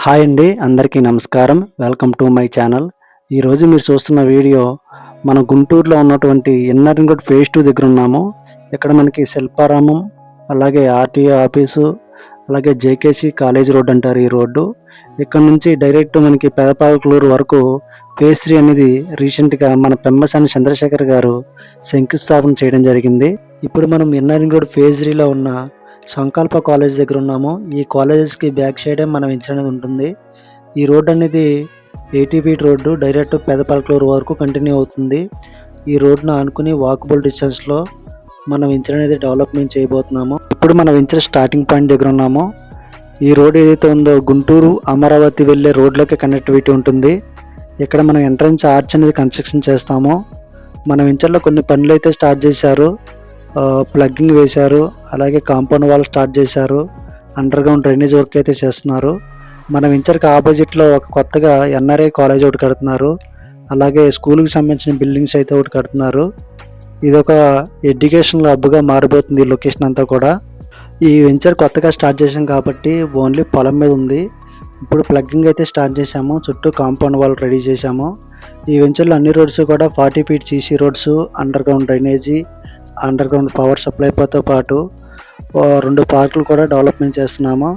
Hi అండి, అందరికీ నమస్కారం. Welcome to my channel. ఈరోజు మీరు చూస్తున్న వీడియో మన గుంటూరులో ఉన్నటువంటి ఎన్ఆర్ఎన్ ఫేజ్ 2 దగ్గర ఉన్నాము. ఇక్కడ మనకి శిల్పారామం, అలాగే ఆర్టీఓ ఆఫీసు, అలాగే జేకేసీ కాలేజ్ రోడ్ అంటారు ఈ రోడ్డు. ఇక్కడ నుంచి డైరెక్ట్ మనకి పెదపాలకలూరు వరకు ఫేజ్ 3 అనేది రీసెంట్గా మన పెమ్మసాని చంద్రశేఖర్ గారు శంకుస్థాపన చేయడం జరిగింది. ఇప్పుడు మనం ఎన్ఆర్ఎన్ ఫేజ్ 3లో ఉన్న సంకల్ప కాలేజ్ దగ్గర ఉన్నాము. ఈ కాలేజెస్కి బ్యాక్ సైడే మనం ఇంచ్ అనేది ఉంటుంది. ఈ రోడ్ అనేది 80 ఫీట్ రోడ్డు డైరెక్ట్ పెదపాలకలూరు వరకు కంటిన్యూ అవుతుంది. ఈ రోడ్ను ఆనుకుని వాకబుల్ డిస్టెన్స్లో మనం ఇంచ్ అనేది డెవలప్మెంట్ చేయబోతున్నాము. ఇప్పుడు మనం ఇంచ్ స్టార్టింగ్ పాయింట్ దగ్గర ఉన్నాము. ఈ రోడ్ ఏదైతే ఉందో గుంటూరు అమరావతి వెళ్ళే రోడ్లకి కనెక్టివిటీ ఉంటుంది. ఇక్కడ మనం ఎంట్రన్స్ ఆర్చ్ అనేది కన్స్ట్రక్షన్ చేస్తాము. మనం ఇంచర్లో కొన్ని పనులు అయితే స్టార్ట్ చేశారు. ప్లగ్గింగ్ వేశారు, అలాగే కాంపౌండ్ వాల్ స్టార్ట్ చేశారు, అండర్ గ్రౌండ్ డ్రైనేజ్ వర్క్ అయితే చేస్తున్నారు. మనం ఇంచర్కి ఆపోజిట్లో ఒక కొత్తగా ఎన్ఆర్ఐ కాలేజ్ ఒకటి కడుతున్నారు, అలాగే స్కూల్కి సంబంధించిన బిల్డింగ్స్ అయితే ఒకటి కడుతున్నారు. ఇది ఒక ఎడ్యుకేషనల్ హబ్గా మారిపోతుంది ఈ లొకేషన్ అంతా కూడా. ఈ వెంచర్ కొత్తగా స్టార్ట్ చేసాం కాబట్టి ఓన్లీ పొలం మీద ఉంది. ఇప్పుడు ప్లగ్గింగ్ అయితే స్టార్ట్ చేసాము, చుట్టూ కాంపౌండ్ వాల్ రెడీ చేసాము. ఈ వెంచర్లో అన్ని రోడ్స్ కూడా 40 feet CC roads, underground drainage, underground power సప్లైతో పాటు 2 పార్కులు కూడా డెవలప్మెంట్ చేస్తున్నాము.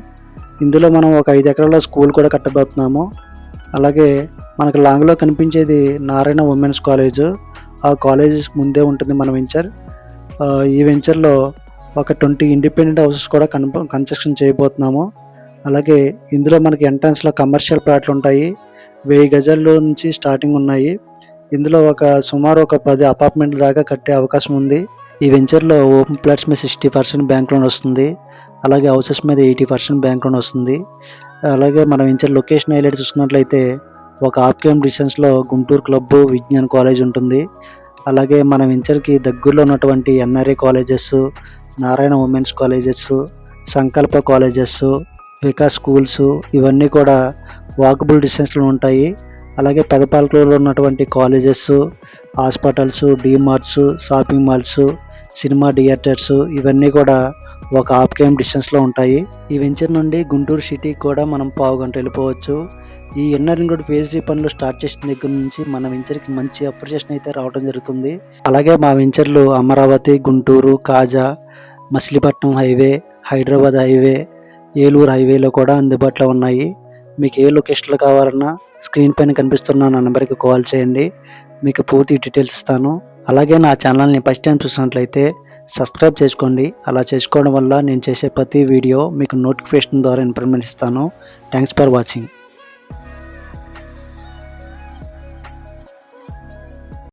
ఇందులో మనం ఒక 5 ఎకరాల స్కూల్ కూడా కట్టబోతున్నాము. అలాగే మనకు లాంగ్లో కనిపించేది నారాయణ ఉమెన్స్ కాలేజ్. ఆ కాలేజెస్ ముందే ఉంటుంది మన వెంచర్. ఈ వెంచర్లో ఒక 20 ఇండిపెండెంట్ హౌసెస్ కూడా కన్స్ట్రక్షన్ చేయబోతున్నాము. అలాగే ఇందులో మనకి ఎంట్రన్స్లో కమర్షియల్ ప్లాట్లు ఉంటాయి. 1000 గజాల్లో నుంచి స్టార్టింగ్ ఉన్నాయి. ఇందులో సుమారు ఒక 10 అపార్ట్మెంట్ల దాకా కట్టే అవకాశం ఉంది. ఈ వెంచర్లో ఓపెన్ ప్లాట్స్ మీద 60% బ్యాంక్ లోన్ వస్తుంది, అలాగే హౌసెస్ మీద 80% బ్యాంక్ లోన్ వస్తుంది. అలాగే మన వెంచర్ లొకేషన్ హైలైట్ చూసుకున్నట్లయితే ఒక ½ కిలోమీటర్ డిస్టెన్స్లో గుంటూరు క్లబ్, విజ్ఞాన్ కాలేజ్ ఉంటుంది. అలాగే మన వెంచర్కి దగ్గరలో ఉన్నటువంటి NRI colleges, Narayana women's colleges, Sankalpa colleges, Vikas schools ఇవన్నీ కూడా వాకబుల్ డిస్టెన్స్లో ఉంటాయి. అలాగే పెదపాలకలూరులో ఉన్నటువంటి colleges, hospitals, DMarts, shopping malls, cinema theatres ఇవన్నీ కూడా ఒక ½ కిలోమీటర్ డిస్టెన్స్లో ఉంటాయి. ఈ వెంచర్ నుండి గుంటూరు సిటీకి కూడా మనం పావు గంట వెళ్ళిపోవచ్చు. ఈ ఎన్ఆర్ఎన్ ఫేజ్ 3 పనులు స్టార్ట్ చేసిన దగ్గర నుంచి మన వెంచర్కి మంచి అప్రిషియేషన్ అయితే రావడం జరుగుతుంది. అలాగే మా వెంచర్లు అమరావతి, గుంటూరు, కాజా, మచిలీపట్నం హైవే, హైదరాబాద్ హైవే, ఏలూరు హైవేలో కూడా అందుబాటులో ఉన్నాయి. మీకు ఏ లొకేషన్లో కావాలన్నా స్క్రీన్ పైన కనిపిస్తున్న నా నెంబర్కి కాల్ చేయండి, మీకు పూర్తి డీటెయిల్స్ ఇస్తాను. అలాగే నా ఛానల్ని ఫస్ట్ టైం చూసినట్లయితే సబ్స్క్రైబ్ చేసుకోండి. అలా చేసుకోవడం వల్ల నేను చేసే ప్రతి వీడియో మీకు నోటిఫికేషన్ ద్వారా ఇన్ఫర్మేషన్ ఇస్తాను. Thanks for watching.